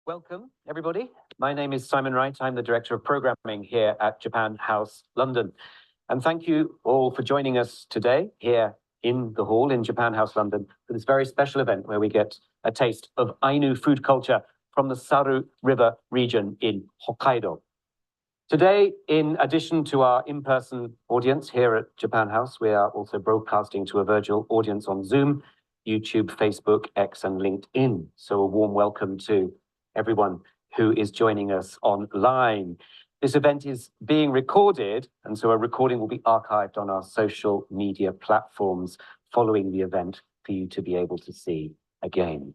Welcome, everybody. My name is Simon Wright. I'm the Director of Programming here at Japan House London. And thank you all for joining us today here in the hall in Japan House London for this very special event where we get a taste of Ainu food culture from the Saru River region in Hokkaido. Today, in addition to our in-person audience here at Japan House, we are also broadcasting to a virtual audience on Zoom, YouTube, Facebook, X, and LinkedIn. So a warm welcome to everyone who is joining us online. This event is being recorded, and so a recording will be archived on our social media platforms following the event for you to be able to see again.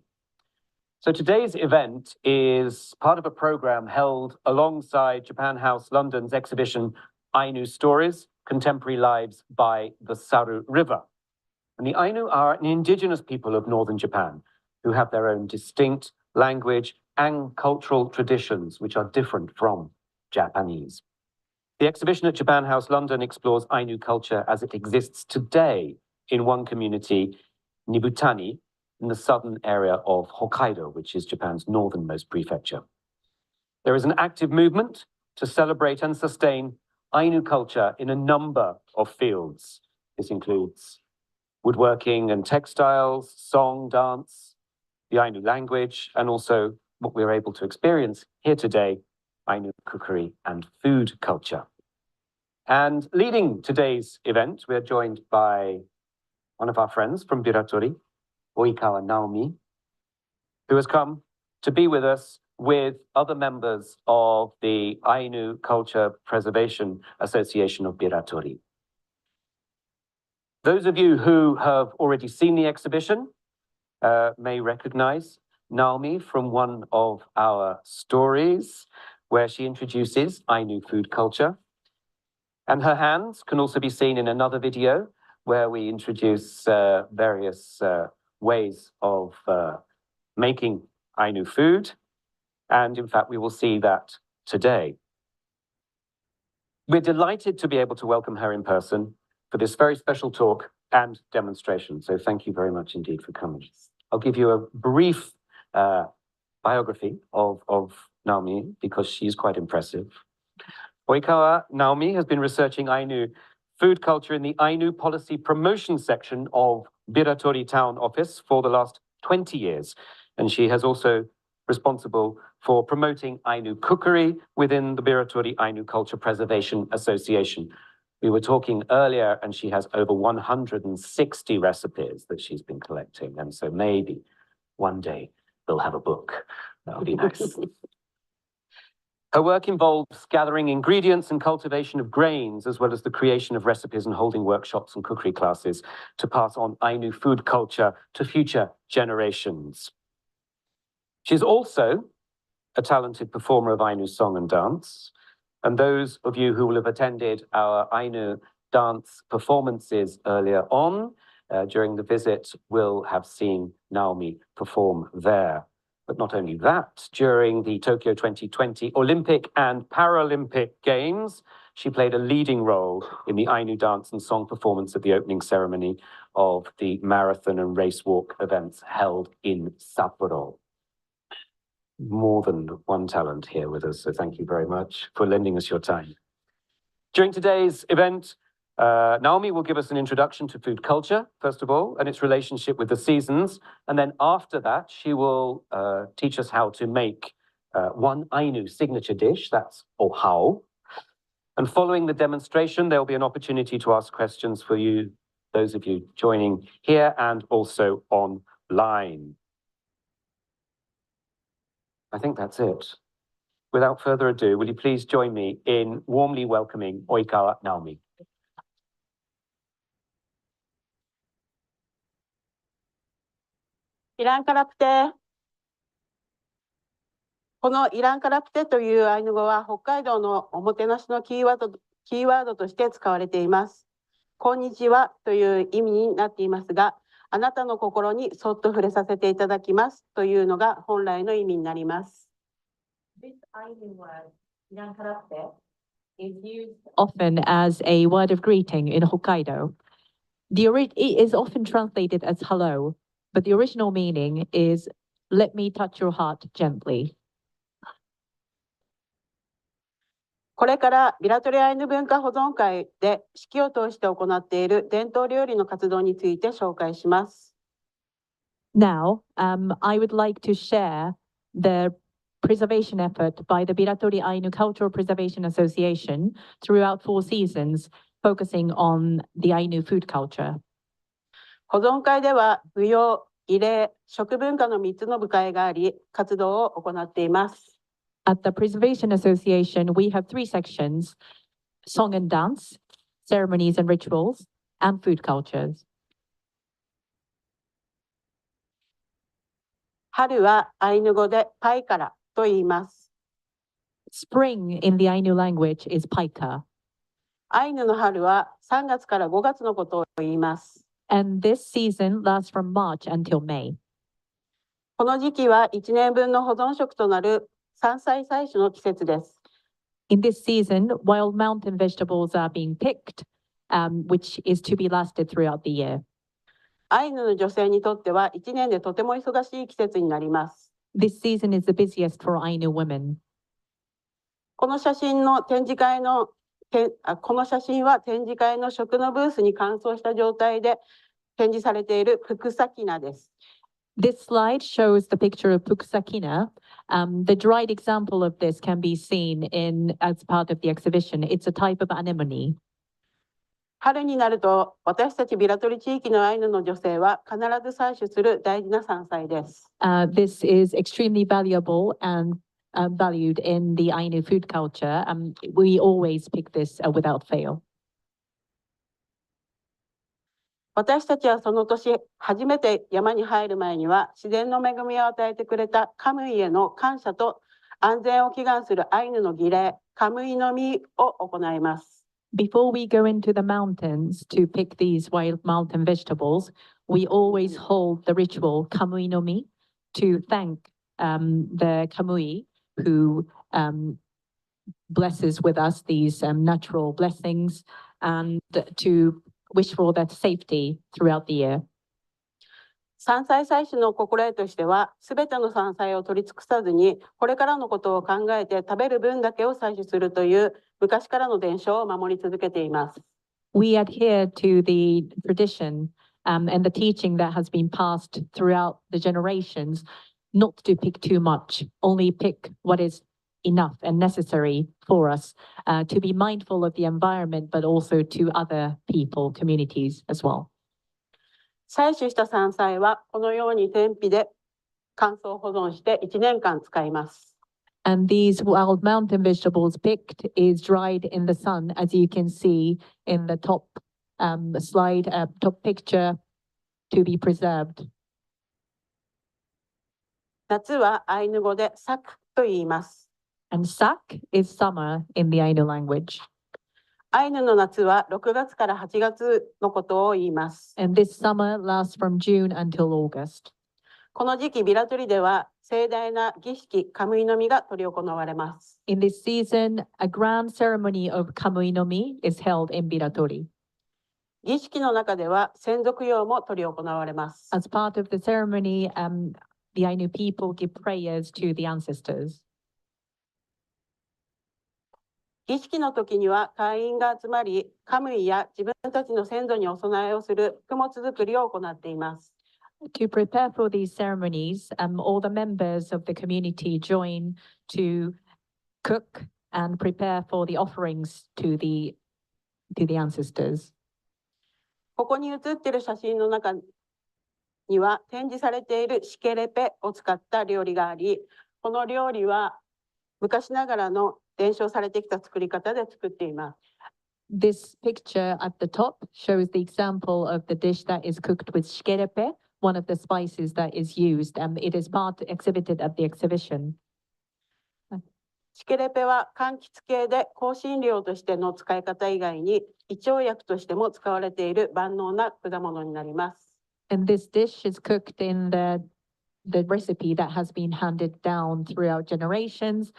So today's event is part of a program held alongside Japan House London's exhibition, Ainu Stories, Contemporary Lives by the Saru River. And the Ainu are an indigenous people of northern Japan who have their own distinct language and cultural traditions, which are different from Japanese. The exhibition at Japan House London explores Ainu culture as it exists today in one community, Nibutani, in the southern area of Hokkaido, which is Japan's northernmost prefecture. There is an active movement to celebrate and sustain Ainu culture in a number of fields. This includes woodworking and textiles, song, dance, the Ainu language, and also what we're able to experience here today, Ainu cookery and food culture. And leading today's event, we're joined by one of our friends from Biratori, Oikawa Naomi, who has come to be with us with other members of the Ainu Culture Preservation Association of Biratori. Those of you who have already seen the exhibition may recognize Naomi from one of our stories where she introduces Ainu food culture. And her hands can also be seen in another video where we introduce various ways of making Ainu food. And in fact, we will see that today. We're delighted to be able to welcome her in person for this very special talk and demonstration. So thank you very much indeed for coming. I'll give you a brief biography of Naomi because she's quite impressive. Oikawa Naomi has been researching Ainu food culture in the Ainu Policy Promotion section of Biratori Town Office for the last 20 years. And she has also responsible for promoting Ainu cookery within the Biratori Ainu Culture Preservation Association. We were talking earlier, and she has over 160 recipes that she's been collecting. And so maybe one day they'll have a book. That would be nice. Her work involves gathering ingredients and cultivation of grains, as well as the creation of recipes and holding workshops and cookery classes to pass on Ainu food culture to future generations. She's also a talented performer of Ainu song and dance. And those of you who will have attended our Ainu dance performances earlier on during the visit will have seen Naomi perform there. But not only that, during the Tokyo 2020 Olympic and Paralympic Games, she played a leading role in the Ainu dance and song performance at the opening ceremony of the marathon and race walk events held in Sapporo. More than one talent here with us, so thank you very much for lending us your time. During today's event, Naomi will give us an introduction to food culture, first of all, and its relationship with the seasons. And then after that, she will teach us how to make one Ainu signature dish, that's ohaw. And following the demonstration, there will be an opportunity to ask questions for you, those of you joining here and also online. I think that's it. Without further ado, will you please join me in warmly welcoming Oikawa Naomi. イランカラプテ。このイランカラプテというアイヌ語は北海道のおもてなしのキーワードとして使われています。こんにちはという意味になっていますが、あなたの心にそっと触れさせていただきますというのが本来の意味になります。This Ainu word, イランカラプテ is used often as a word of greeting in Hokkaido. It is often translated as hello, but the original meaning is let me touch your heart gently. これからビラトリアイヌ文化保存会で指揮を通して行っている伝統料理の活動について紹介します。Now, I would like to share the preservation effort by the Biratori Ainu Cultural Preservation Association throughout 4 seasons, focusing on the Ainu food culture. 保存会では舞踊、慰霊、食文化の3つの部会があり、活動を行っています。At the Preservation Association, we have 3 sections: song and dance, ceremonies and rituals, and food cultures. 春はアイヌ語でパイカラと言います。Spring in the Ainu language is Paika, アイヌの春は3月から5月のことを言います。and this season lasts from March until May. この時期は1年分の保存食となる山菜採取の季節です。In this season, wild mountain vegetables are being picked, which is to be lasted throughout the year. アイヌの女性にとっては1年でとても忙しい季節になります。This season is the busiest for Ainu women. この写真は展示会の食のブースに乾燥した状態で展示されているプクサキナです。This slide shows the picture of Puksakina. The dried example of this can be seen as part of the exhibition. It's a type of anemone. 春になると私たちビラトリ地域のアイヌの女性は必ず採取する大事な山菜です。This is extremely valuable and valued in the Ainu food culture. We always pick this without fail. 私たちはその年初めて山に入る前には自然の恵みを与えてくれたカムイへの感謝と安全を祈願するアイヌの儀礼カムイの実を行います。Before we go into the mountains to pick these wild mountain vegetables, we always hold the ritual kamui no mi to thank the kamui who blesses with us these natural blessings and to wish for that safety throughout the year. 山菜採取の心得としては、すべての山菜を取り尽くさずに、これからのことを考えて食べる分だけを採取するという昔からの伝承を守り続けています。We adhere to the tradition and the teaching that has been passed throughout the generations, not to pick too much, only pick what is enough and necessary for us, to be mindful of the environment, but also to other people, communities as well. 採取した山菜はこのように天日で乾燥保存して1年間使います。And these wild mountain vegetables picked is dried in the sun, as you can see in the top slide, top picture, to be preserved. 夏はアイヌ語でサクと言います。And sak is summer in the Ainu language. アイヌの夏は6月から8月のことを言います。And this summer lasts from June until August. この時期、ビラトリでは盛大な儀式、カムイの実が執り行われます。In this season, a grand ceremony of kamui no mi is held in Biratori. 儀式の中では先祖供養も執り行われます。As part of the ceremony, the Ainu people give prayers to the ancestors. 儀式の時には会員が集まり、カムイや自分たちの先祖にお供えをする供物作りを行っています。To prepare for these ceremonies, all the members of the community join to cook and prepare for the offerings to the ancestors. ここに写っている写真の中には展示されているシケレペを使った料理があり、この料理は昔ながらの伝承されてきた作り方で作っています。This picture at the top shows the example of the dish that is cooked with shikerepe, one of the spices that is used. It is exhibited at the exhibition. シケレペは柑橘系で香辛料としての使い方以外に胃腸薬としても使われている万能な果物になります。And this dish is cooked in the recipe that has been handed down throughout generations.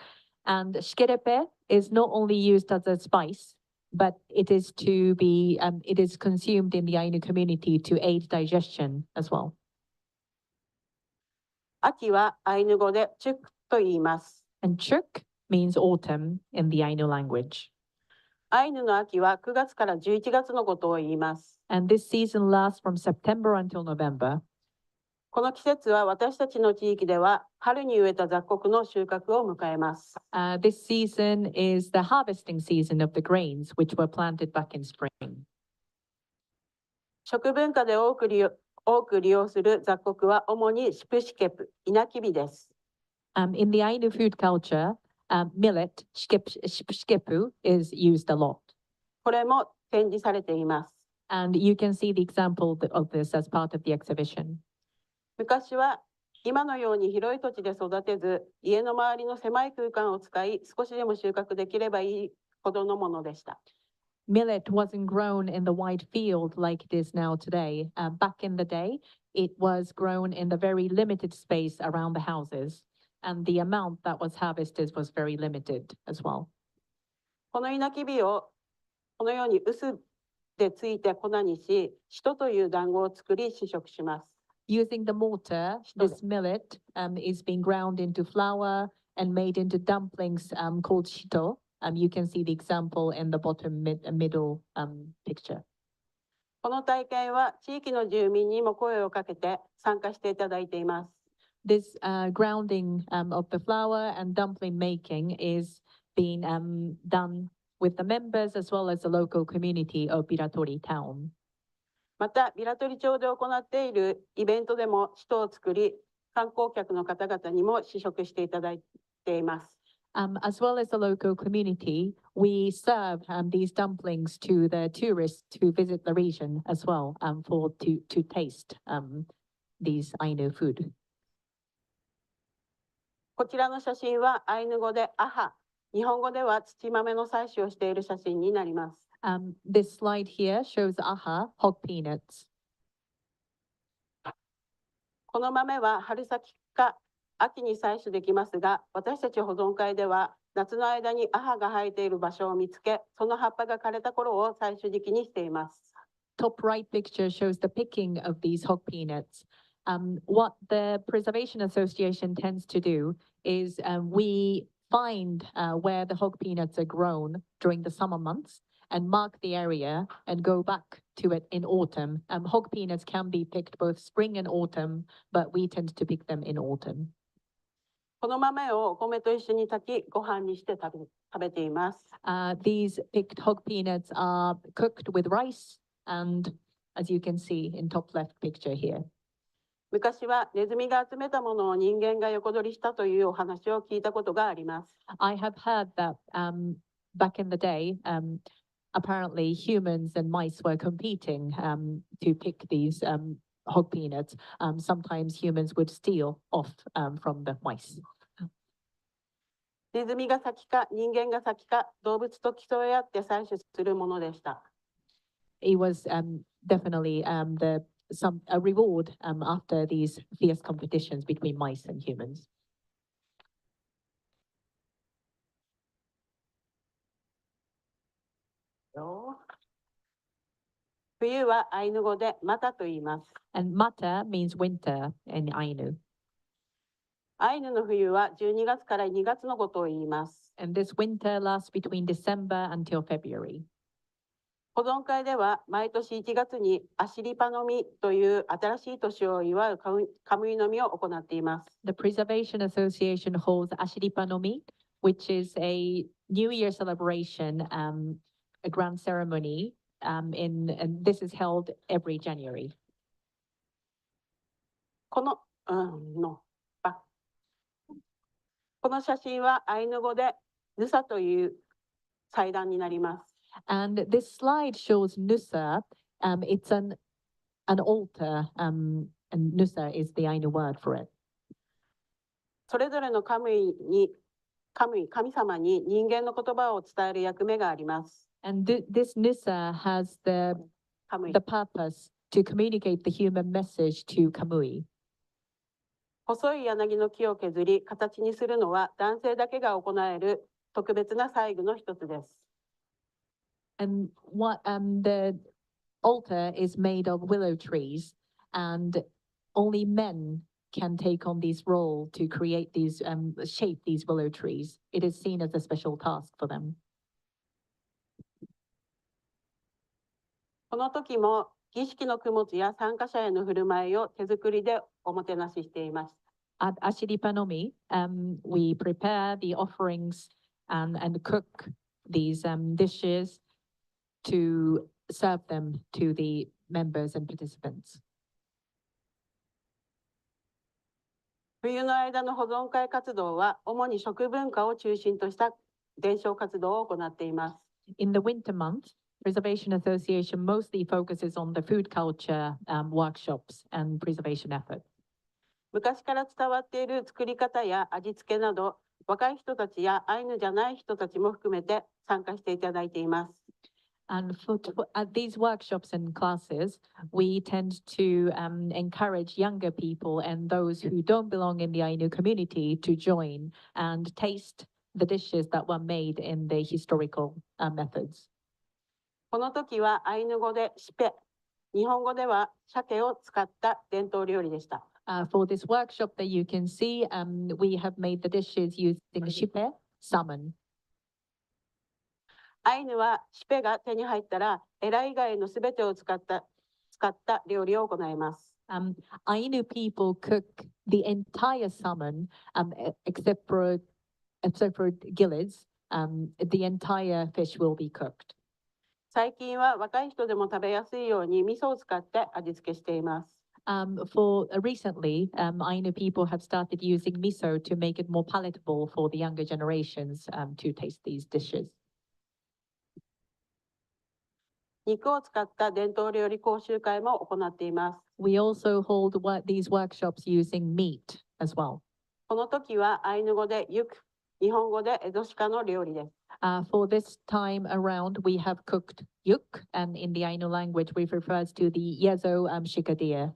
And shikerepe is not only used as a spice, but it is consumed in the Ainu community to aid digestion as well. 秋はアイヌ語でチュックと言います。And chuk means autumn in the Ainu language. アイヌの秋は9月から11月のことを言います。And this season lasts from September until November. この季節は私たちの地域では春に植えた雑穀の収穫を迎えます。This season is the harvesting season of the grains which were planted back in spring. 食文化で多く利用する雑穀は主にシプシケプ、稲きびです。In the Ainu food culture, millet, shikepu, is used a lot. これも展示されています。And you can see the example of this as part of the exhibition. 昔は今のように広い土地で育てず、家の周りの狭い空間を使い、少しでも収穫できればいいほどのものでした。Millet wasn't grown in the wide field like it is now today. Back in the day, it was grown in the very limited space around the houses, and the amount that was harvested was very limited as well. この稲きびをこのように臼でついて粉にし、シトという団子を作り試食します。Using the mortar, this millet is being ground into flour and made into dumplings called shito. You can see the example in the bottom middle picture. この体験は地域の住民にも声をかけて参加していただいています。This grounding of the flour and dumpling making is being done with the members as well as the local community of Biratori town. また、ビラトリ町で行っているイベントでもシトを作り、観光客の方々にも試食していただいています。As well as the local community, we serve these dumplings to the tourists who visit the region as well to taste these Ainu food. こちらの写真はアイヌ語でアハ、日本語では土豆の採取をしている写真になります。This slide here shows aha, hog peanuts. この豆は春先か秋に採取できますが、私たち保存会では夏の間にアハが生えている場所を見つけ、その葉っぱが枯れた頃を採取時期にしています。Top right picture shows the picking of these hog peanuts. What the Preservation Association tends to do is we find where the hog peanuts are grown during the summer months and mark the area and go back to it in autumn. Hog peanuts can be picked both spring and autumn, but we tend to pick them in autumn. この豆をお米と一緒に炊き、ご飯にして食べています。These picked hog peanuts are cooked with rice, and as you can see in top left picture here. 昔はネズミが集めたものを人間が横取りしたというお話を聞いたことがあります。I have heard that back in the day, apparently humans and mice were competing to pick these hog peanuts. Sometimes humans would steal off from the mice. ネズミが先か人間が先か動物と競い合って採取するものでした。It was definitely a reward after these fierce competitions between mice and humans. 冬はアイヌ語でマタと言います。And mata means winter in Ainu. アイヌの冬は12月から2月のことを言います。And this winter lasts between December until February. 保存会では毎年1月にアシリパの実という新しい年を祝うカムイの実を行っています。The Preservation Association holds Ashiripanomi, which is a New Year celebration, a grand ceremony, and this is held every January. この写真はアイヌ語でヌサという祭壇になります。And this slide shows Nusa. It's an altar, and Nusa is the Ainu word for it. それぞれの神様に人間の言葉を伝える役目があります。And this Nusa has the purpose to communicate the human message to Kamui. 細い柳の木を削り形にするのは男性だけが行える特別な祭具の一つです。And what the altar is made of willow trees, and only men can take on this role to create these, shape these willow trees. It is seen as a special task for them. この時も儀式の供物や参加者への振る舞いを手作りでおもてなししています。At Ashiripanomi, we prepare the offerings and cook these dishes to serve them to the members and participants. 冬の間の保存会活動は主に食文化を中心とした伝承活動を行っています。In the winter months, Preservation Association mostly focuses on the food culture workshops and preservation efforts. 昔から伝わっている作り方や味付けなど、若い人たちやアイヌじゃない人たちも含めて参加していただいています。And at these workshops and classes, we tend to encourage younger people and those who don't belong in the Ainu community to join and taste the dishes that were made in the historical methods. この時はアイヌ語でシペ、日本語では鮭を使った伝統料理でした。For this workshop that you can see, we have made the dishes using shipe, salmon. アイヌはシペが手に入ったら、エラ以外のすべてを使った料理を行います。Ainu people cook the entire salmon, except for gillids. The entire fish will be cooked. 最近は若い人でも食べやすいように味噌を使って味付けしています。Recently, Ainu people have started using miso to make it more palatable for the younger generations to taste these dishes. 肉を使った伝統料理講習会も行っています。We also hold these workshops using meat as well. この時はアイヌ語でユク、日本語でエゾシカの料理です。For this time around, we have cooked yuk, and in the Ainu language, we refers to the yezo shikadeer.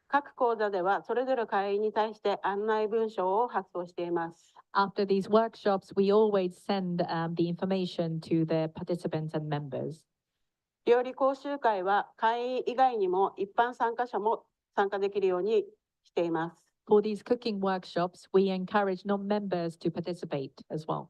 各講座ではそれぞれ会員に対して案内文章を発送しています。After these workshops, we always send the information to the participants and members. 料理講習会は会員以外にも一般参加者も参加できるようにしています。For these cooking workshops, we encourage non-members to participate as well.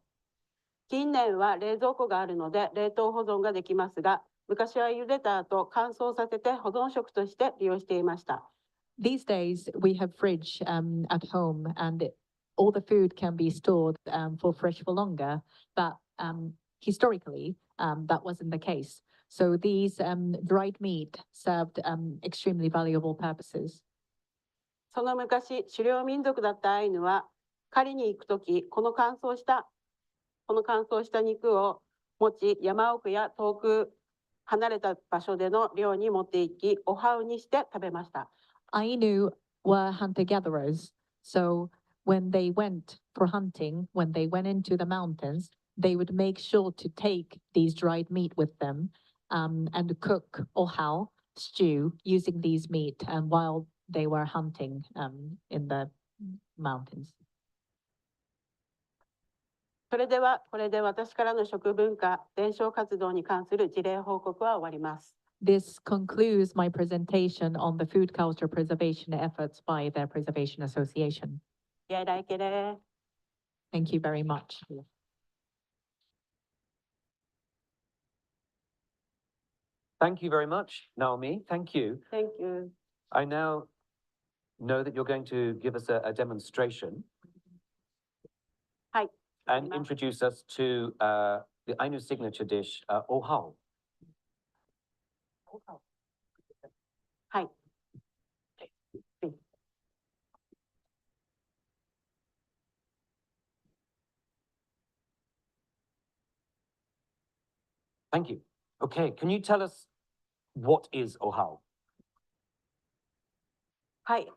近年は冷蔵庫があるので冷凍保存ができますが、昔は茹でた後乾燥させて保存食として利用していました。These days, we have fridge at home, and all the food can be stored for fresh for longer. But historically, that wasn't the case. So these dried meat served extremely valuable purposes. その昔、狩猟民族だったアイヌは狩りに行くとき、この乾燥した肉を持ち、山奥や遠く離れた場所での漁に持って行き、オハウにして食べました。Ainu were hunter-gatherers, so when they went for hunting, when they went into the mountains, they would make sure to take these dried meat with them and cook ohaw, stew, using these meat while they were hunting in the mountains. それではこれで私からの食文化伝承活動に関する事例報告は終わります。This concludes my presentation on the food culture preservation efforts by the Preservation Association. Thank you very much. Thank you very much, Naomi. Thank you. Thank you. I now know that you're going to give us a demonstration. Hi. And introduce us to the Ainu signature dish, ohaw. Hi. Thank you. Okay, can you tell us what is ohaw? はい、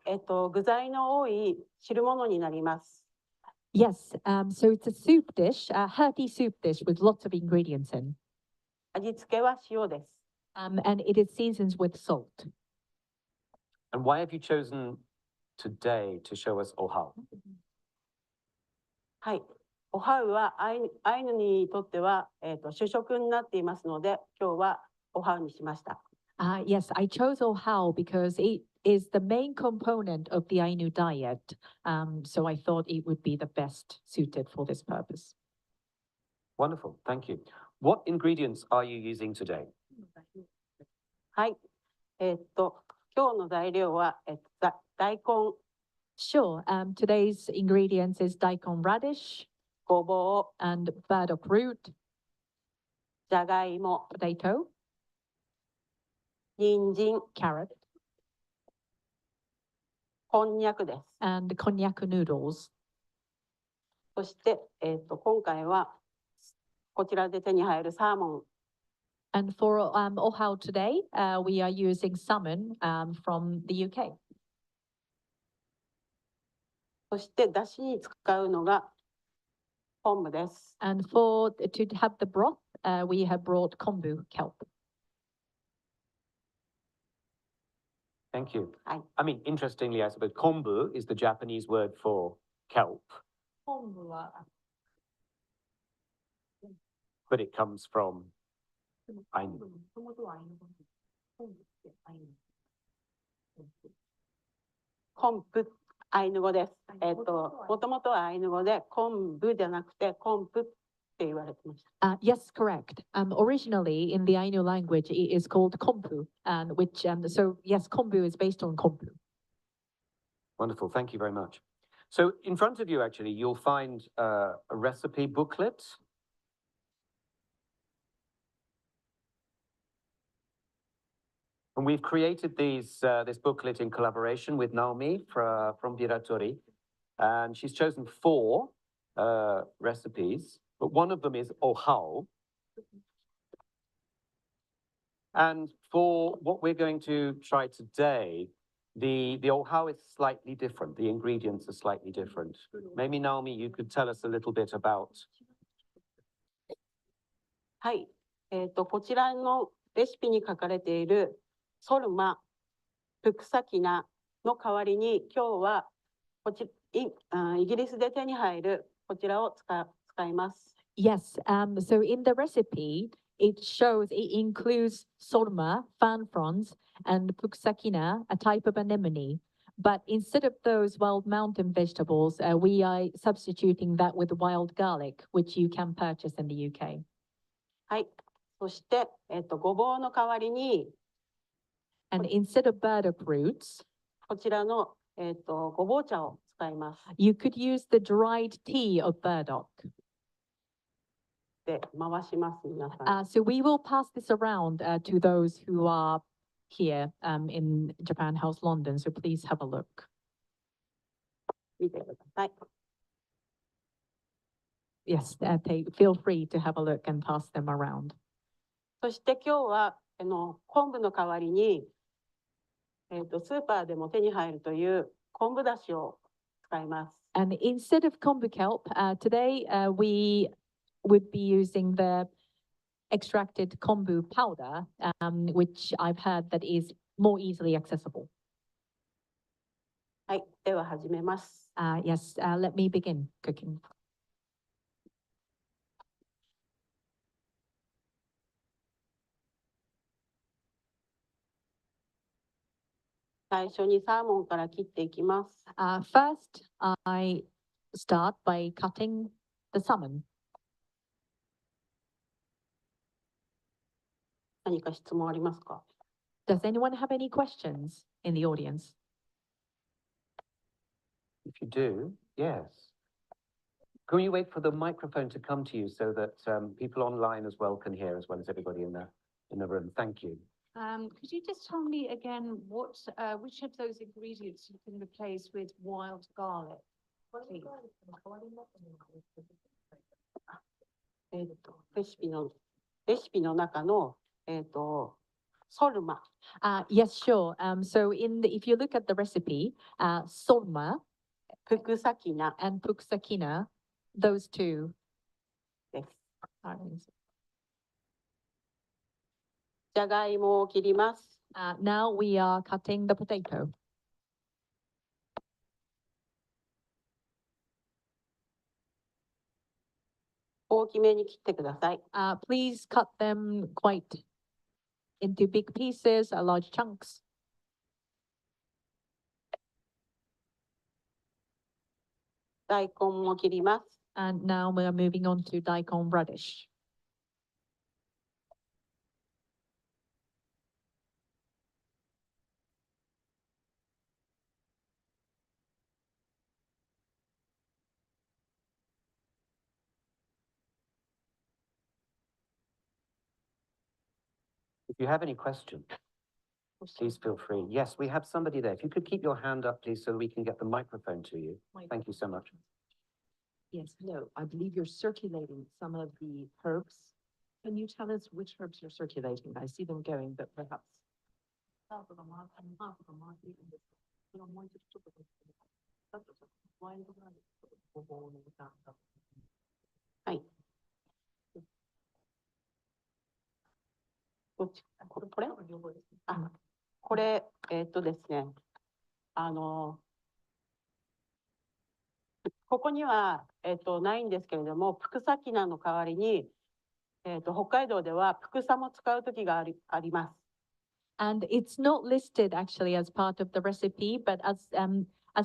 具材の多い汁物になります。Yes, so it's a soup dish, a hearty soup dish with lots of ingredients in. 味付けは塩です。And it is seasoned with salt. And why have you chosen today to show us ohaw? はい、オハウはアイヌにとっては、主食になっていますので、今日はオハウにしました。Yes, I chose ohaw because it is the main component of the Ainu diet. So I thought it would be the best suited for this purpose. Wonderful, thank you. What ingredients are you using today? はい。今日の材料は、大根、 Sure. Today's ingredients is daikon radish ごぼう、 and burdock root, じゃがいも、 potato, 人参、 carrot, こんにゃくです。 and konjac noodles. そして、今回はこちらで手に入るサーモン、 And for ohaw today, we are using salmon from the UK. そしてだしに使うのが昆布です。 And for to have the broth, we have brought kombu kelp. Thank you. Hi. I mean, interestingly, I suppose kombu is the Japanese word for kelp, but it comes from Ainu. 昆布、アイヌ語です。もともとはアイヌ語で昆布じゃなくて昆布って言われてました。Yes, correct. Originally in the Ainu language, it is called kombu, and which so yes, kombu is based on kombu. Wonderful, thank you very much. So in front of you, actually, you'll find a recipe booklet. And we've created this booklet in collaboration with Naomi from Biratori. And she's chosen 4 recipes, but one of them is ohaw. And for what we're going to try today, the ohaw is slightly different. The ingredients are slightly different. Maybe Naomi, you could tell us a little bit about. はい。こちらのレシピに書かれているソルマ、プクサキナの代わりに今日はイギリスで手に入るこちらを使います。 Yes. So in the recipe, it shows it includes sorma, fan fronds, and puksakina, a type of anemone. But instead of those wild mountain vegetables, we are substituting that with wild garlic, which you can purchase in the UK. はい。そして、ごぼうの代わりに And instead of burdock roots, こちらの、ごぼう茶を使います。 you could use the dried tea of burdock. で、回します、皆さん。 So we will pass this around to those who are here in Japan House London. So please have a look. 見てください。 Yes, feel free to have a look and pass them around. そして今日は昆布の代わりに、スーパーでも手に入るという昆布だしを使います。 And instead of kombu kelp, today we would be using the extracted kombu powder, which I've heard that is more easily accessible. はい、では始めます。 Yes, let me begin cooking. 最初にサーモンから切っていきます。 First, I start by cutting the salmon. 何か質問ありますか？ Does anyone have any questions in the audience? If you do, yes. Can you wait for the microphone to come to you so that people online as well can hear, as well as everybody in the room? Thank you. Could you just tell me again which of those ingredients you can replace with wild garlic? Please. レシピの中のソルマ、 Yes, sure. So if you look at the recipe, sorma プクサキナ and puksakina, those two です。 are. じゃがいもを切ります。 Now we are cutting the potato. 大きめに切ってください。 Please cut them quite into big pieces, large chunks. 大根も切ります。 And now we are moving on to daikon radish. If you have any questions, please feel free. Yes, we have somebody there. If you could keep your hand up, please, so we can get the microphone to you. Thank you so much. Yes, hello. I believe you're circulating some of the herbs. Can you tell us which herbs you're circulating? I see them going, but perhaps. はい。どっちこれあ、これ、ですね、ここには、ないんですけれども、プクサキナの代わりに、北海道ではプクサも使う時があります。And it's not listed actually as part of the recipe, but as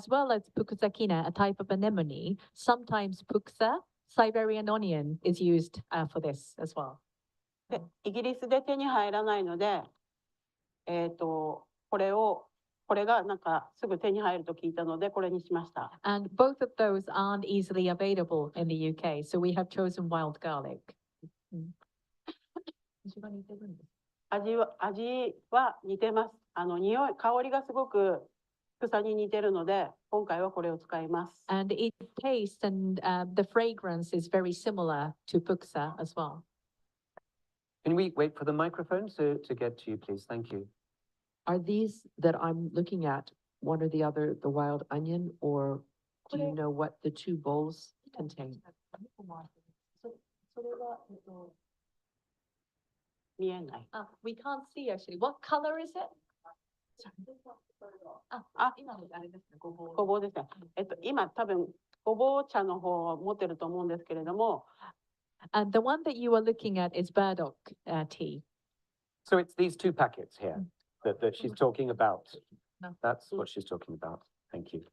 well as pukusakina, a type of anemone, sometimes puksa, Siberian onion, is used for this as well. で、イギリスで手に入らないので、これがなんかすぐ手に入ると聞いたので、これにしました。And both of those aren't easily available in the UK, so we have chosen wild garlic. 味は似てます。香りがすごく草に似てるので、今回はこれを使います。And its taste and the fragrance is very similar to puksa as well. Can we wait for the microphone to get to you, please? Thank you. Are these that I'm looking at one or the other, the wild onion, or do you know what the two bowls contain? 見えない。 We can't see actually. What color is it? ごぼうですね。今多分ごぼう茶の方を持ってると思うんですけれども。And the one that you are looking at is burdock tea. So it's these two packets here that she's talking about. No. That's what she's talking about. Thank you.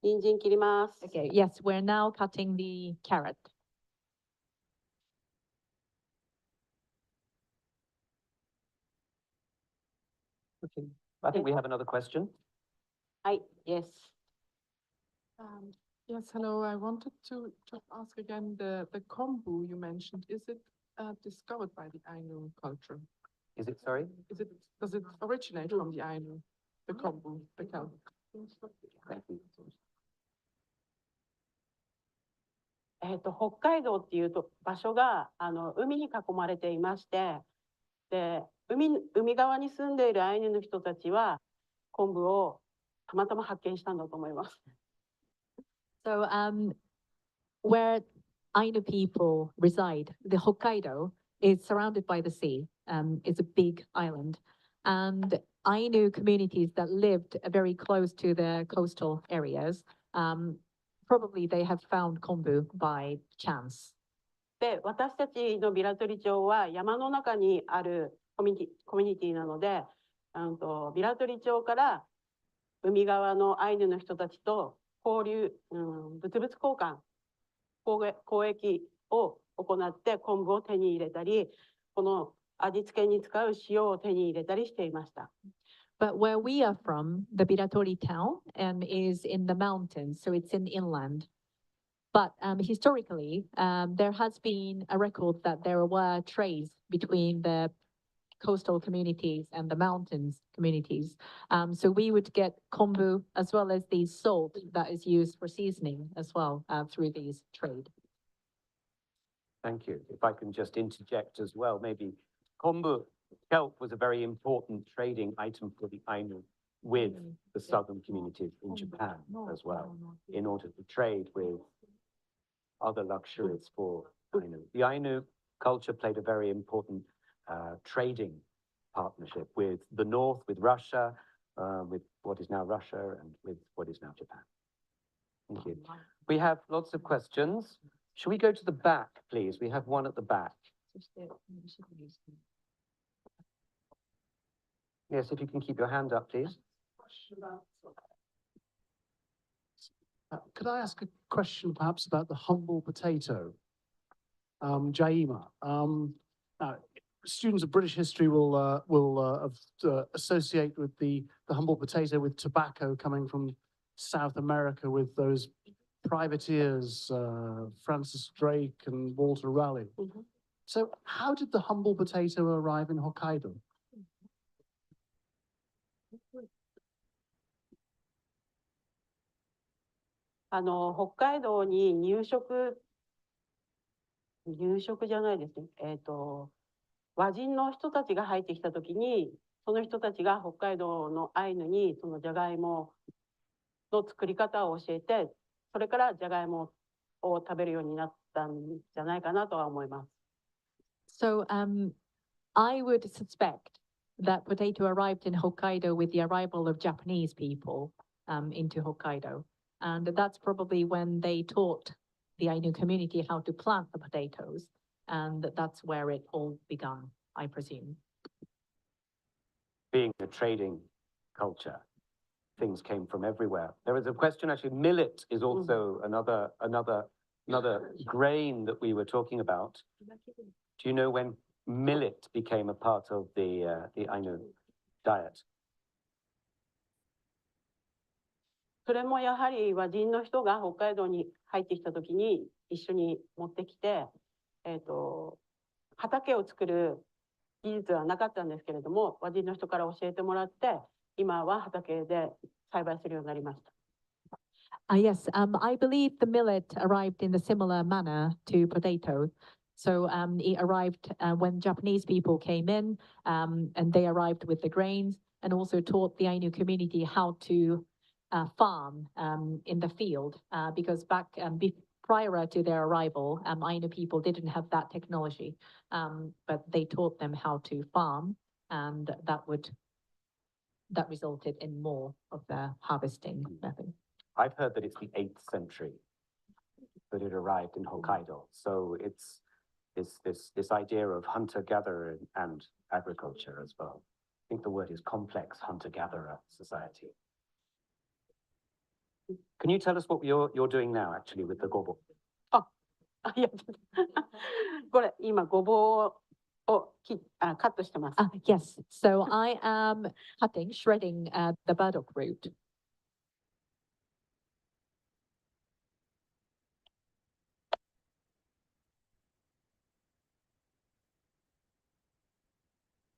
人参切ります。 Okay, yes, we're now cutting the carrot. Okay. I think we have another question. はい、yes. Yes, hello. I wanted to just ask again, the kombu you mentioned, is it discovered by the Ainu culture? Is it, sorry? Does it originate from the Ainu, the kombu, the kelp? Thank you. 北海道っていうと場所が海に囲まれていまして、で海側に住んでいるアイヌの人たちは昆布をたまたま発見したんだと思います。So, where Ainu people reside, the Hokkaido is surrounded by the sea. It's a big island, and Ainu communities that lived very close to the coastal areas, probably they have found kombu by chance. で、私たちのビラトリ町は山の中にあるコミュニティなので、ビラトリ町から海側のアイヌの人たちと交流、物々交換、交易を行って昆布を手に入れたり、この味付けに使う塩を手に入れたりしていました。But where we are from, the Biratori town, is in the mountains, so it's in inland. But historically, there has been a record that there were trades between the coastal communities and the mountains communities. So we would get kombu as well as the salt that is used for seasoning as well through these trade. Thank you. If I can just interject as well, maybe kombu, kelp was a very important trading item for the Ainu with the southern communities in Japan as well, in order to trade with other luxuries for Ainu. The Ainu culture played a very important trading partnership with the north, with Russia, with what is now Russia, and with what is now Japan. Thank you. We have lots of questions. Should we go to the back, please? We have one at the back. そして、後ろにですね Yes, if you can keep your hand up, please. Could I ask a question perhaps about the humble potato? Jaima. Now, students of British history will associate with the humble potato with tobacco coming from South America with those privateers, Francis Drake and Walter Raleigh. So how did the humble potato arrive in Hokkaido? 北海道に入植じゃないですね。和人の人たちが入ってきたときに、その人たちが北海道のアイヌにそのジャガイモの作り方を教えて、それからジャガイモを食べるようになったんじゃないかなとは思います。So I would suspect that potato arrived in Hokkaido with the arrival of Japanese people into Hokkaido. And that's probably when they taught the Ainu community how to plant the potatoes. And that's where it all began, I presume. Being a trading culture, things came from everywhere. There was a question actually, millet is also another grain that we were talking about. Do you know when millet became a part of the Ainu diet? それもやはり和人の人が北海道に入ってきたときに一緒に持ってきて、畑を作る技術はなかったんですけれども、和人の人から教えてもらって、今は畑で栽培するようになりました。Yes, I believe the millet arrived in a similar manner to potato. So it arrived when Japanese people came in, and they arrived with the grains and also taught the Ainu community how to farm in the field, because back prior to their arrival, Ainu people didn't have that technology, but they taught them how to farm, and that resulted in more of their harvesting method. I've heard that it's the 8th century that it arrived in Hokkaido. So it's this idea of hunter-gatherer and agriculture as well. I think the word is complex hunter-gatherer society. Can you tell us what you're doing now actually with the gobo? いやこれ今ごぼうをカットしてます。Yes, so I am shredding the burdock root.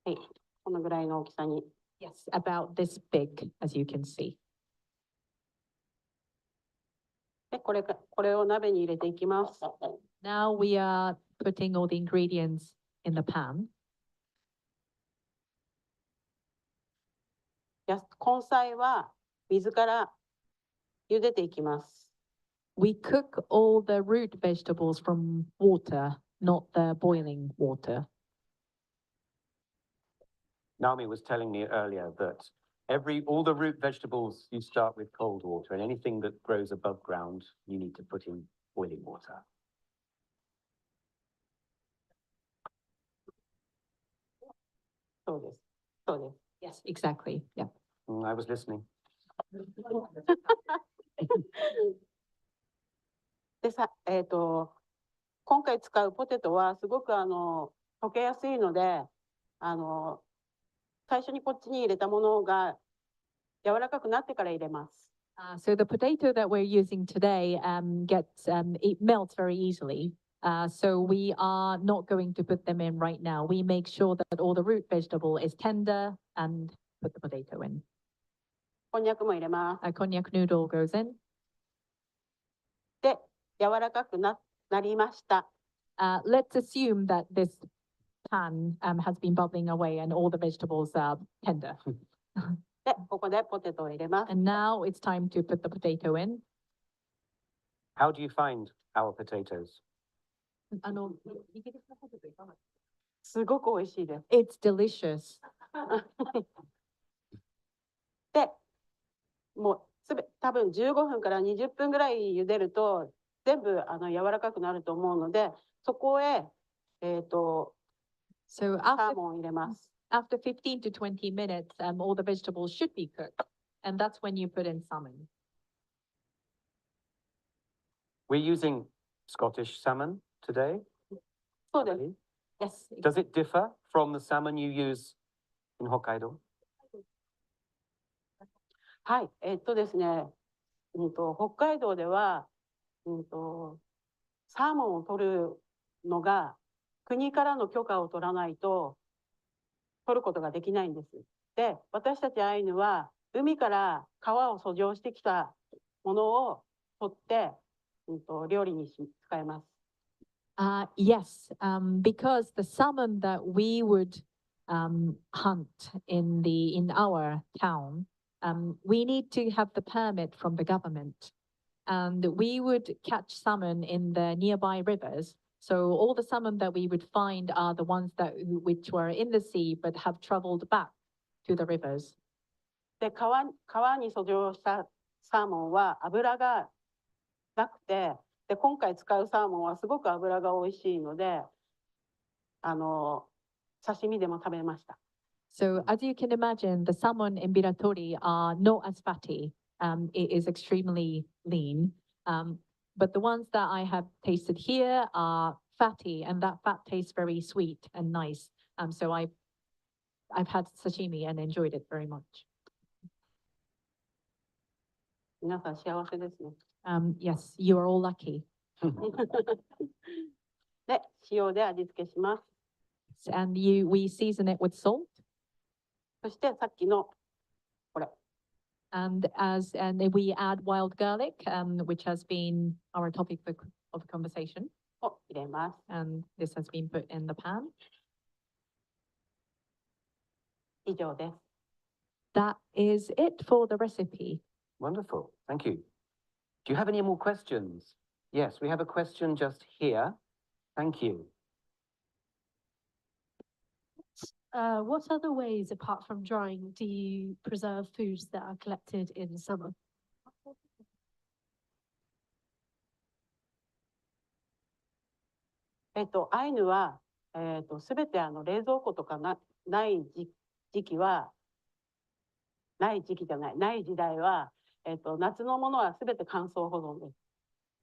はい、このぐらいの大きさに。Yes, about this big, as you can see. で、これを鍋に入れていきます。Now we are putting all the ingredients in the pan. 根菜は水から茹でていきます。We cook all the root vegetables from water, not the boiling water. Naomi was telling me earlier that all the root vegetables, you start with cold water, and anything that grows above ground, you need to put in boiling water. そうです。そうです。Yes, exactly. Yeah. I was listening. で今回使うポテトはすごく溶けやすいので、最初にこっちに入れたものが柔らかくなってから入れます。So the potato that we're using today it melts very easily. So we are not going to put them in right now. We make sure that all the root vegetable is tender and put the potato in. こんにゃくも入れます。Konjac noodle goes in. で、柔らかくなりました。Let's assume that this pan has been bubbling away and all the vegetables are tender. で、ここでポテトを入れます。And now it's time to put the potato in. How do you find our potatoes? すごく美味しいです。It's delicious. で、もう多分15分から20分ぐらい茹でると全部柔らかくなると思うので、そこへ So サー after モンを入れます。 after 15 to 20 minutes, all the vegetables should be cooked. And that's when you put in salmon. We're using Scottish salmon today. そうです。Yes. Does it differ from the salmon you use in Hokkaido? はい、ですね、北海道では、サーモンを取るのが国からの許可を取らないと取ることができないんです。で、私たちアイヌは海から川を遡上してきたものを取って、料理に使います。Yes, because the salmon that we would hunt in our town, we need to have the permit from the government, and we would catch salmon in the nearby rivers. So all the salmon that we would find are the ones which were in the sea but have traveled back to the rivers. で、川に遡上したサーモンは脂がなくて、で、今回使うサーモンはすごく脂が美味しいので、刺身でも食べました。So as you can imagine, the salmon in Biratori are not as fatty. It is extremely lean. But the ones that I have tasted here are fatty, and that fat tastes very sweet and nice. So I've had sashimi and enjoyed it very much. 皆さん幸せですね。Yes, you are all lucky. で、塩で味付けします。And we season it with salt. そしてさっきのこれ。And we add wild garlic, which has been our topic of conversation. を入れます。And this has been put in the pan. 以上です。That is it for the recipe. Wonderful. Thank you. Do you have any more questions? Yes, we have a question just here. Thank you. What other ways, apart from drying, do you preserve foods that are collected in summer? アイヌは、すべて冷蔵庫とかない時期は、ない時代は、夏のものはすべて乾燥保存です。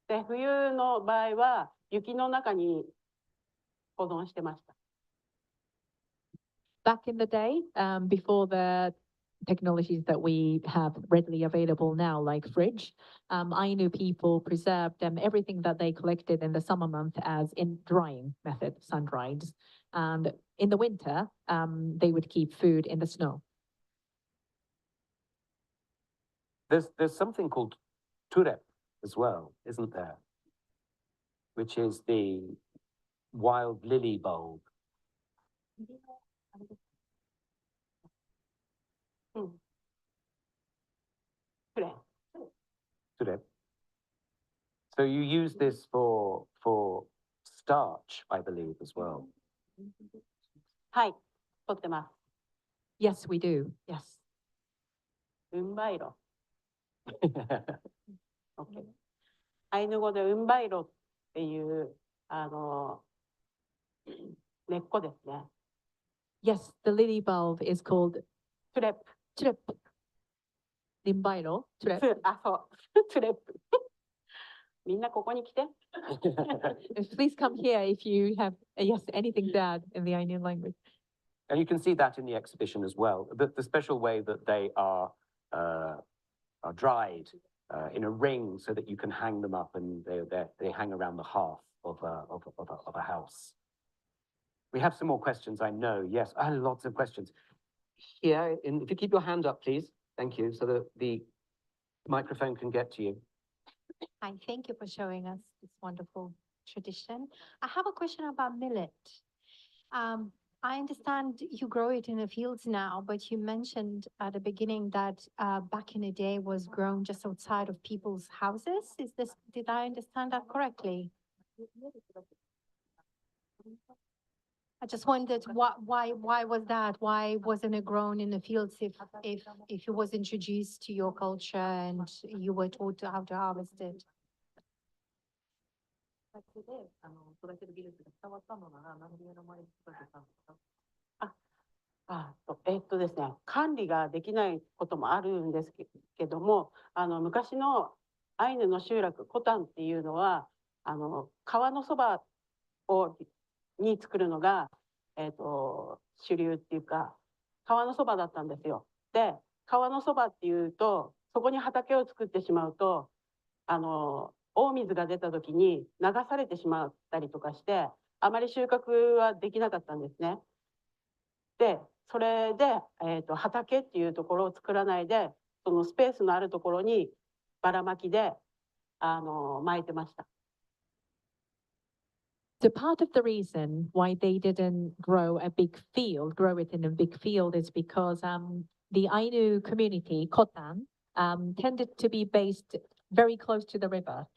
で、冬の場合は雪の中に保存してました。Back in the day, before the technologies that we have readily available now, like fridge, Ainu people preserved everything that they collected in the summer month as in drying method, sun-dried. And in the winter, they would keep food in the snow. There's something called turep as well, isn't there? Which is the wild lily bulb. くれ。 Turep. So you use this for starch, I believe, as well. はい、取ってます。 Yes, we do. Yes. ウンバイロ。OK。アイヌ語でウンバイロっていう根っこですね。 Yes, the lily bulb is called トゥレップ。 trip. Limbairo, trip. そう、トゥレップ。みんなここに来て。Please come here if you have anything to add in the Ainu language. And you can see that in the exhibition as well. The special way that they are dried in a ring so that you can hang them up, and they hang around the hearth of a house. We have some more questions, I know. Yes, lots of questions. Here, if you keep your hand up, please. Thank you, so that the microphone can get to you. Hi, thank you for showing us this wonderful tradition. I have a question about millet. I understand you grow it in the fields now, but you mentioned at the beginning that back in the day was grown just outside of people's houses. Did I understand that correctly? I just wondered why was that? Why wasn't it grown in the fields if it was introduced to your culture and you were taught how to harvest it? 畑で、育てる技術が伝わったのなら、なんで目の前に育てたんですか？ですね、管理ができないこともあるんですけども、昔のアイヌの集落、コタンっていうのは、川のそばに作るのが、主流っていうか、川のそばだったんですよ。で、川のそばっていうと、そこに畑を作ってしまうと、大水が出た時に流されてしまったりとかして、あまり収穫はできなかったんですね。で、それで、畑っていうところを作らないで、そのスペースのあるところにばらまきで、巻いてました。So part of the reason why they didn't grow it in a big field is because the Ainu community, Kotan, tended to be based very close to the river.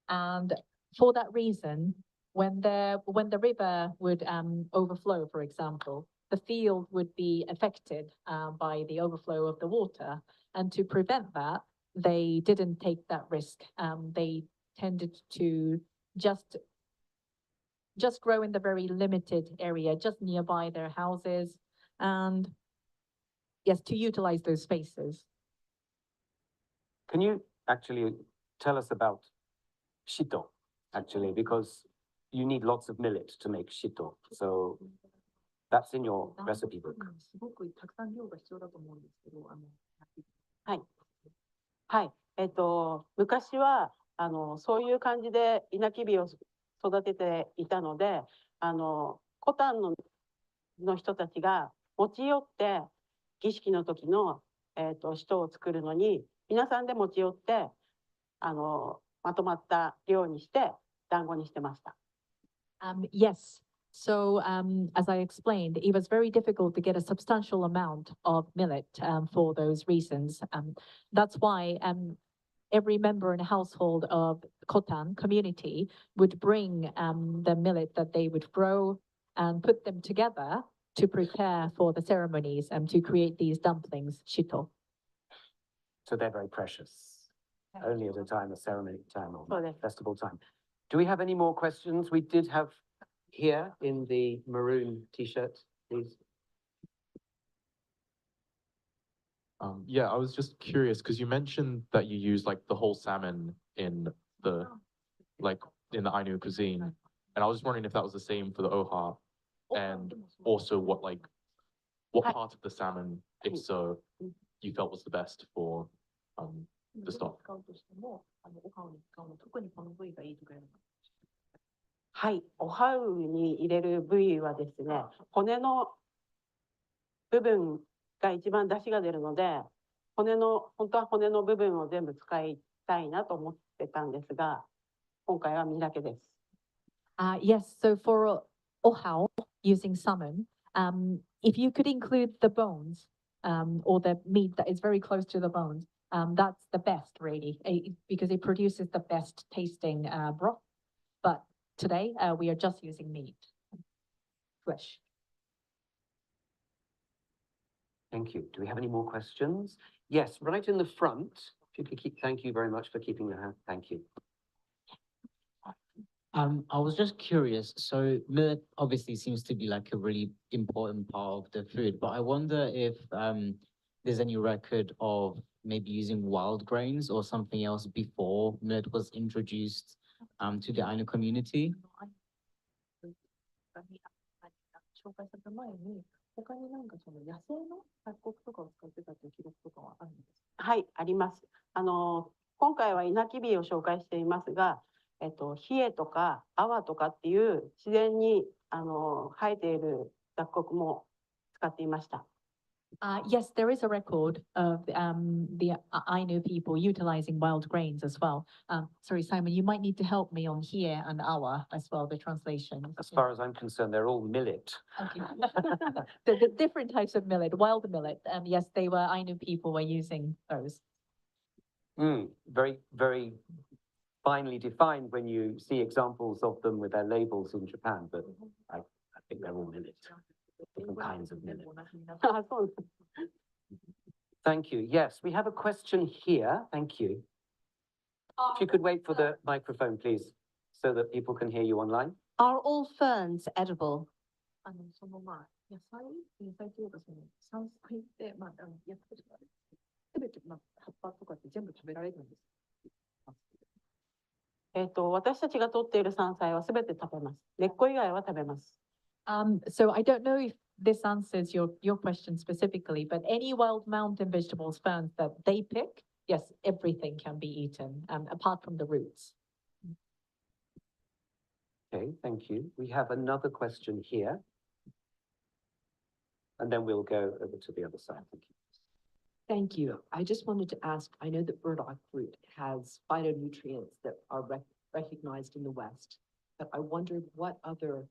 And for that reason, when the river would overflow, for example, the field would be affected by the overflow of the water. And to prevent that, they didn't take that risk. They tended to just grow in the very limited area, just nearby their houses, and yes, to utilize those spaces. Can you actually tell us about shito, actually, because you need lots of millet to make shito. So that's in your recipe book. すごくたくさん量が必要だと思うんですけど、はい。昔は、そういう感じで稲きびを育てていたので、コタンの人たちが持ち寄って儀式の時の、使徒を作るのに皆さんで持ち寄ってまとまった量にして団子にしてました。Yes. So as I explained, it was very difficult to get a substantial amount of millet for those reasons. That's why every member in a household of Kotan community would bring the millet that they would grow and put them together to prepare for the ceremonies and to create these dumplings, shito. So they're very precious. Only at a time of ceremony time or So festival time. Do we have any more questions? We did have here in the maroon t-shirt, please. Yeah, I was just curious because you mentioned that you use like the whole salmon in the in the Ainu cuisine, and I was just wondering if that was the same for the ohaw, and also what part of the salmon, if so, you felt was the best for the stock. はい、おはうに入れる部位はですね、骨の部分が一番出汁が出るので、本当は骨の部分を全部使いたいなと思ってたんですが、今回は身だけです。Yes, so for ohaw using salmon, if you could include the bones or the meat that is very close to the bones, that's the best really, because it produces the best tasting broth. But today we are just using meat, flesh. Thank you. Do we have any more questions? Yes, right in the front. If you could thank you very much for keeping your hand. Thank you. I was just curious. So millet obviously seems to be like a really important part of the food, but I wonder if there's any record of maybe using wild grains or something else before millet was introduced to the Ainu community. 紹介された前に、他になんかその野生の雑穀とかを使ってたという記録とかはあるんですか？はい、あります。今回は稲きびを紹介していますが、ヒエとかアワとかっていう自然に生えている雑穀も使っていました。Yes, there is a record of the Ainu people utilizing wild grains as well. Sorry, Simon, you might need to help me on here and awa as well, the translation. As far as I'm concerned, they're all millet. Okay. So the different types of millet, wild millet, yes, they were Ainu people were using those. Very, very finely defined when you see examples of them with their labels in Japan, but I think they're all millet. Different kinds of millet. Thank you. Yes, we have a question here. Thank you. If you could wait for the microphone, please. so that people can hear you online? Are all ferns edible? 野菜、野菜というか山菜って、やっぱりすべて、葉っぱとかって全部食べられるんです。私たちが取っている山菜はすべて食べます。根っこ以外は食べます。So I don't know if this answers your question specifically, but any wild mountain vegetables ferns that they pick, yes, everything can be eaten, apart from the roots. Okay, thank you. We have another question here. And then we'll go over to the other side. Thank you. Thank you. I just wanted to ask, I know that burdock root has phytonutrients that are recognized in the West, but I wondered what other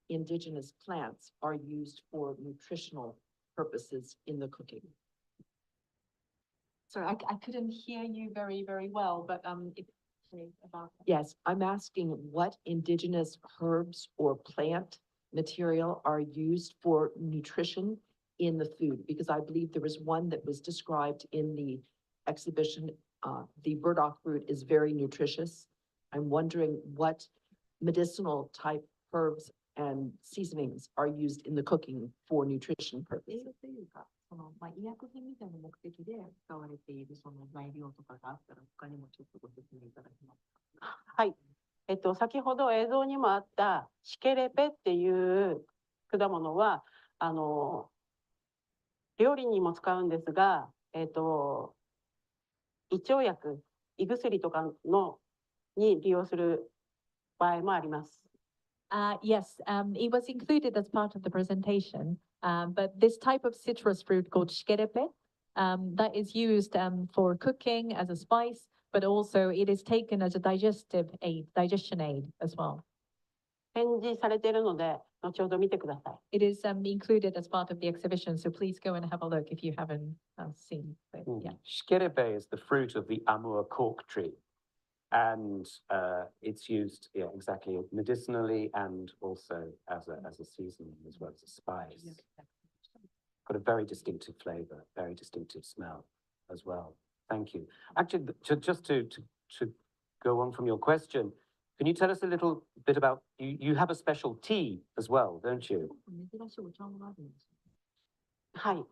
indigenous plants are used for nutritional purposes in the cooking. Sorry, I couldn't hear you very, very well, but about Yes, I'm asking what indigenous herbs or plant material are used for nutrition in the food, because I believe there was one that was described in the exhibition. The burdock root is very nutritious. I'm wondering what medicinal type herbs and seasonings are used in the cooking for nutrition purposes. 医薬品みたいな目的で使われているその材料とかがあったら、他にもちょっとご説明いただけますか。はい。先ほど映像にもあったシケレペっていう果物は、料理にも使うんですが、胃腸薬、胃薬とかに利用する場合もあります。Yes, it was included as part of the presentation, but this type of citrus fruit called shikerepe, that is used for cooking as a spice, but also it is taken as a digestion aid as well. 展示されているので、後ほど見てください。It is included as part of the exhibition, so please go and have a look if you haven't seen it. Yeah. Shikerepe is the fruit of the Amur cork tree. And it's used, yeah, exactly, medicinally and also as a seasoning as well as a spice. Got a very distinctive flavor, very distinctive smell as well. Thank you. Actually, just to go on from your question, can you tell us a little bit about, you have a special tea as well, don't you? 珍しいお茶もあるんです。はい。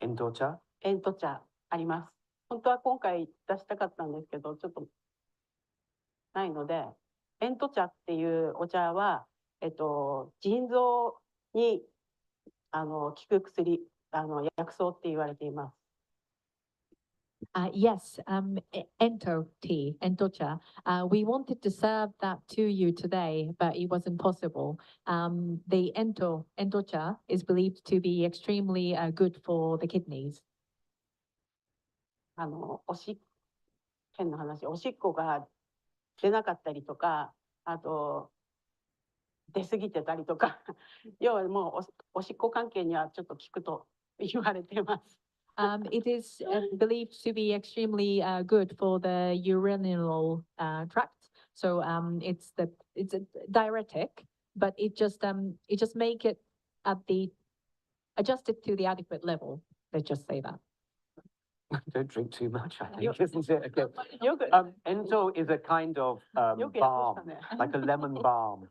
エンド茶エント茶あります。本当は今回出したかったんですけど、ちょっとないので、エント茶っていうお茶は、腎臓に効く薬、薬草って言われています。Yes, ento tea, entocha. We wanted to serve that to you today, but it wasn't possible. The entocha is believed to be extremely good for the kidneys. 変な話、おしっこが出なかったりとか、あと出過ぎてたりとか、要はもうおしっこ関係にはちょっと効くと言われています。It is believed to be extremely good for the urinary tract. So it's a diuretic, but it just make it adjust it to the adequate level. Let's just say that. Don't drink too much, I think, isn't it? Okay. よく Ento is a kind of よくやりまし balm, たね。 like a lemon balm,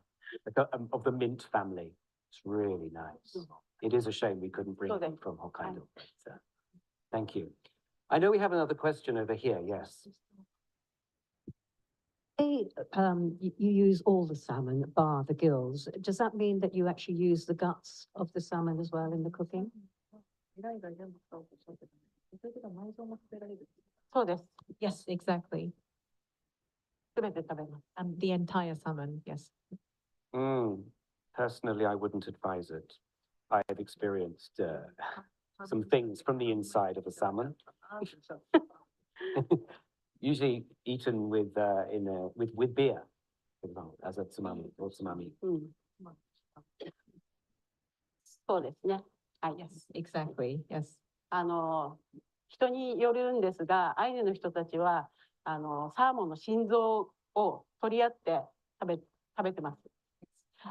of the mint family. It's really nice. It is a shame we couldn't bring it from Hokkaido. But, thank you. I know we have another question over here. Yes. You use all the salmon, bar the gills. Does that mean that you actually use the guts of the salmon as well in the cooking? そうです。Yes, exactly. すべて食べます。The entire salmon, yes. Personally, I wouldn't advise it. I have experienced some things from the inside of a salmon. Usually eaten with beer, for example, as a tsunami or tsunami. そうですね。はい。 Yes, exactly. Yes. 人によるんですが、アイヌの人たちはサーモンの心臓を取り合って食べてます。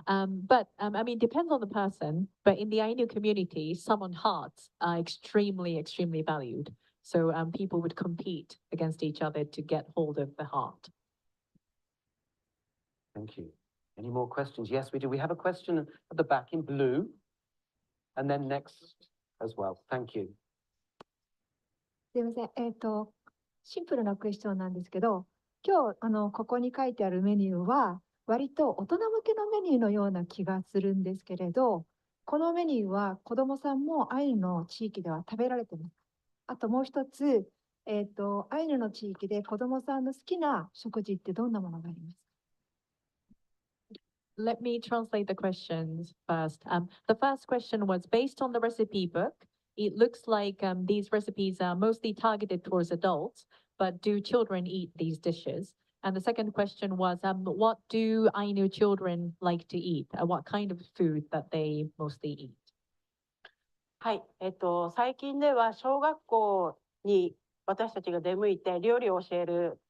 But I mean, depends on the person. But in the Ainu community, salmon hearts are extremely, extremely valued. So people would compete against each other to get hold of the heart. Thank you. Any more questions? Yes, we do. We have a question at the back in blue. And then next as well. Thank you. すいません。シンプルなクエスチョンなんですけど、今日、ここに書いてあるメニューは、割と大人向けのメニューのような気がするんですけれど、このメニューは子どもさんもアイヌの地域では食べられてます。あともう一つ、アイヌの地域で子どもさんの好きな食事ってどんなものがありますか？ Let me translate the questions first. The first question was based on the recipe book. It looks like these recipes are mostly targeted towards adults, but do children eat these dishes? And the second question was, what do Ainu children like to eat? What kind of food that they mostly eat? はい、最近では小学校に私たちが出向いて料理を教える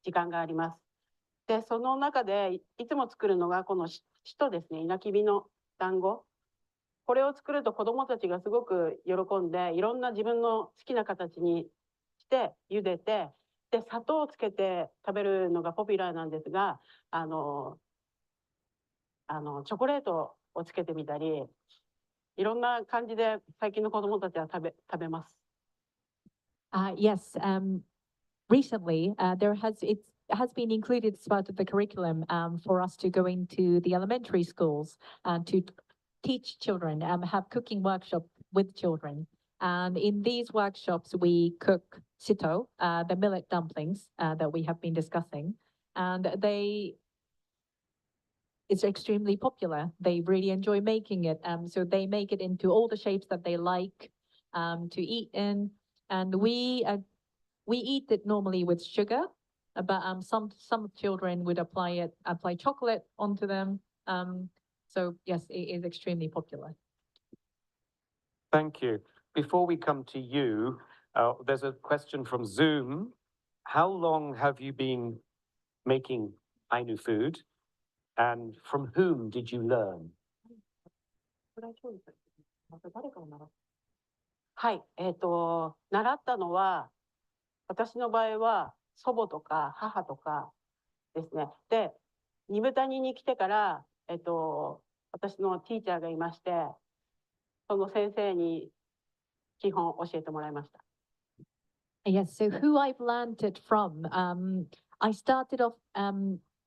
時間があります。で、その中でいつも作るのがこのしとですね、稲きびの団子。これを作ると子どもたちがすごく喜んで、いろんな自分の好きな形にして茹でて、で、砂糖をつけて食べるのがポピュラーなんですが、チョコレートをつけてみたり、いろんな感じで最近の子どもたちは食べます。Yes, recently it has been included as part of the curriculum for us to go into the elementary schools to teach children, have cooking workshop with children. And in these workshops, we cook sito, the millet dumplings that we have been discussing. And it's extremely popular. They really enjoy making it. So they make it into all the shapes that they like to eat in. And we eat it normally with sugar, but some children would apply chocolate onto them. So yes, it is extremely popular. Thank you. Before we come to you, there's a question from Zoom. How long have you been making Ainu food? And from whom did you learn? はい、習ったのは、私の場合は祖母とか母とかですね。で、二部谷に来てから、私のティーチャーがいまして、その先生に基本教えてもらいました。Yes, so who I've learned it from, I started off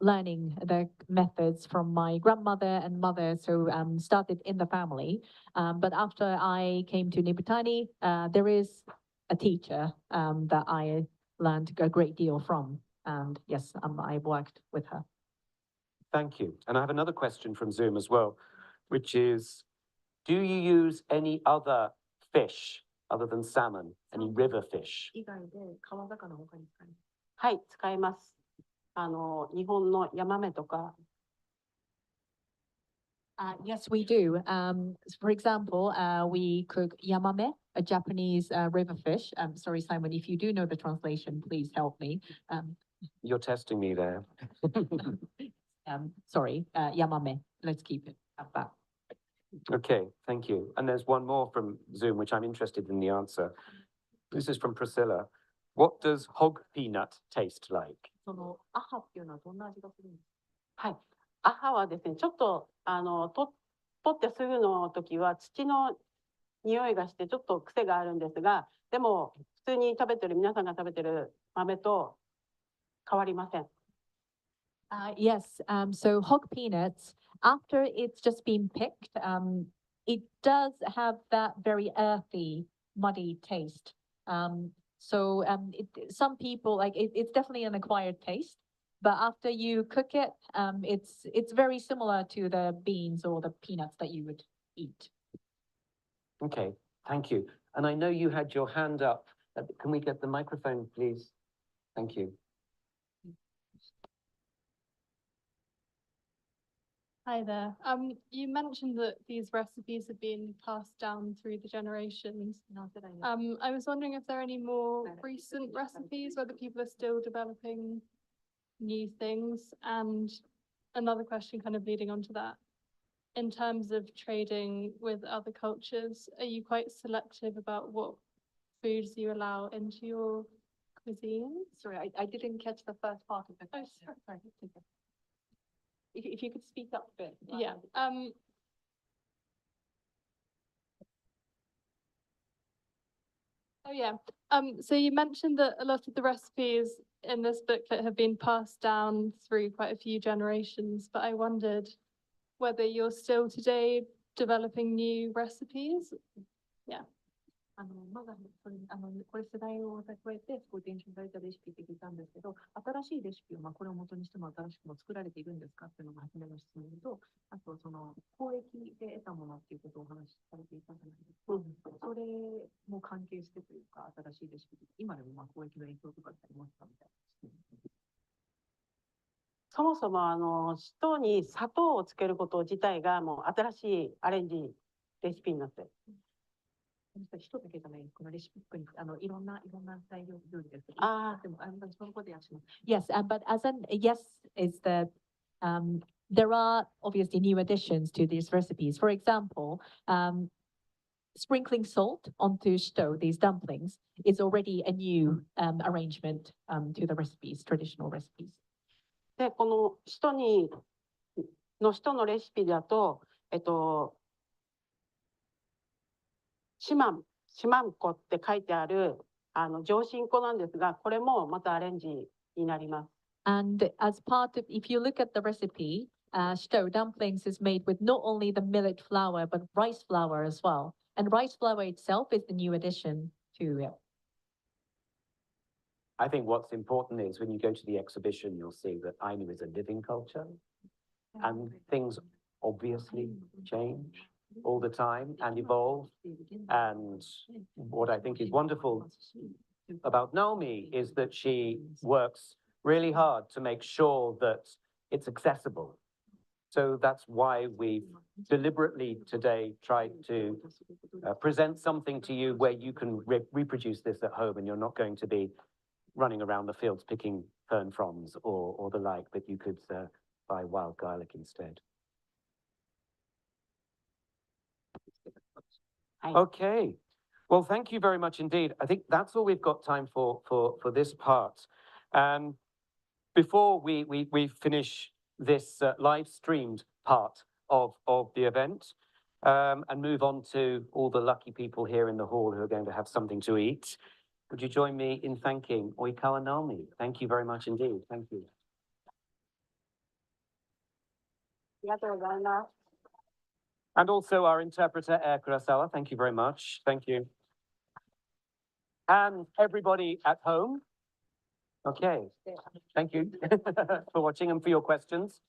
learning the methods from my grandmother and mother, so started in the family. But after I came to Nibutani, there is a teacher that I learned a great deal from. And yes, I worked with her. Thank you. And I have another question from Zoom as well, which is, do you use any other fish other than salmon, any river fish? 以外で川魚他に使います。はい、使います。日本のヤマメとか。Yes, we do. For example, we cook yamame, a Japanese river fish. Sorry, Simon, if you do know the translation, please help me. You're testing me there. Sorry, yamame. Let's keep it at that. Okay, thank you. And there's one more from Zoom, which I'm interested in the answer. This is from Priscilla. What does hog peanut taste like? そのアハっていうのはどんな味がするんですはい、アハはですね、ちょっと取ってすぐの時は土の匂いがしてちょっと癖があるんですが、でも普通に皆さんが食べてる豆と変わりません。Yes, so hog peanuts, after it's just been picked, it does have that very earthy, muddy taste. Some people it's definitely an acquired taste, but after you cook it, it's very similar to the beans or the peanuts that you would eat. Okay, thank you. And I know you had your hand up. Can we get the microphone, please? Thank you. Hi there. You mentioned that these recipes have been passed down through the generations. I was wondering if there are any more recent recipes, whether people are still developing new things. And another question kind of leading on to that. In terms of trading with other cultures, are you quite selective about what foods you allow into your cuisine? Sorry, I didn't catch the first part of the question. Sorry. If you could speak up a bit. Yeah. Oh yeah. So you mentioned that a lot of the recipes in this booklet have been passed down through quite a few generations, but I wondered whether you're still today developing new recipes. Yeah. まだそれこれ世代を超えて伝承されたレシピって聞いたんですけど、新しいレシピをこれを元にしても新しくも作られているんですかっていうのが初めの質問と、あとその交易で得たものっていうことをお話しされていたじゃないですか。それも関係してというか、新しいレシピ、今でも交易の影響とかってありますかみたいな。そもそもシトに砂糖をつけること自体がもう新しいアレンジレシピになって。人だけじゃない、このレシピックにいろんな材料料理ですけど、でもそのことやします。Yes, but as an yes is that there are obviously new additions to these recipes. For example, sprinkling salt onto shito, these dumplings, is already a new arrangement to the recipes, traditional recipes. で、このシトのレシピだと、シマン粉って書いてある上新粉なんですが、これもまたアレンジになります。And as part of, if you look at the recipe, shito dumplings is made with not only the millet flour, but rice flour as well. And rice flour itself is the new addition to it. I think what's important is when you go to the exhibition, you'll see that Ainu is a living culture and things obviously change all the time and evolve. And what I think is wonderful about Naomi is that she works really hard to make sure that it's accessible. So that's why we've deliberately today tried to present something to you where you can reproduce this at home and you're not going to be running around the fields picking fern fronds or the like, but you could buy wild garlic instead. Okay, well, thank you very much indeed. I think that's all we've got time for this part. Before we finish this live streamed part of the event and move on to all the lucky people here in the hall who are going to have something to eat, would you join me in thanking Oikawa Naomi? Thank you very much indeed. Thank you. ありがとうございます。And also our interpreter, Air Kurosawa, thank you very much. Thank you. And everybody at home. Okay, thank you for watching and for your questions.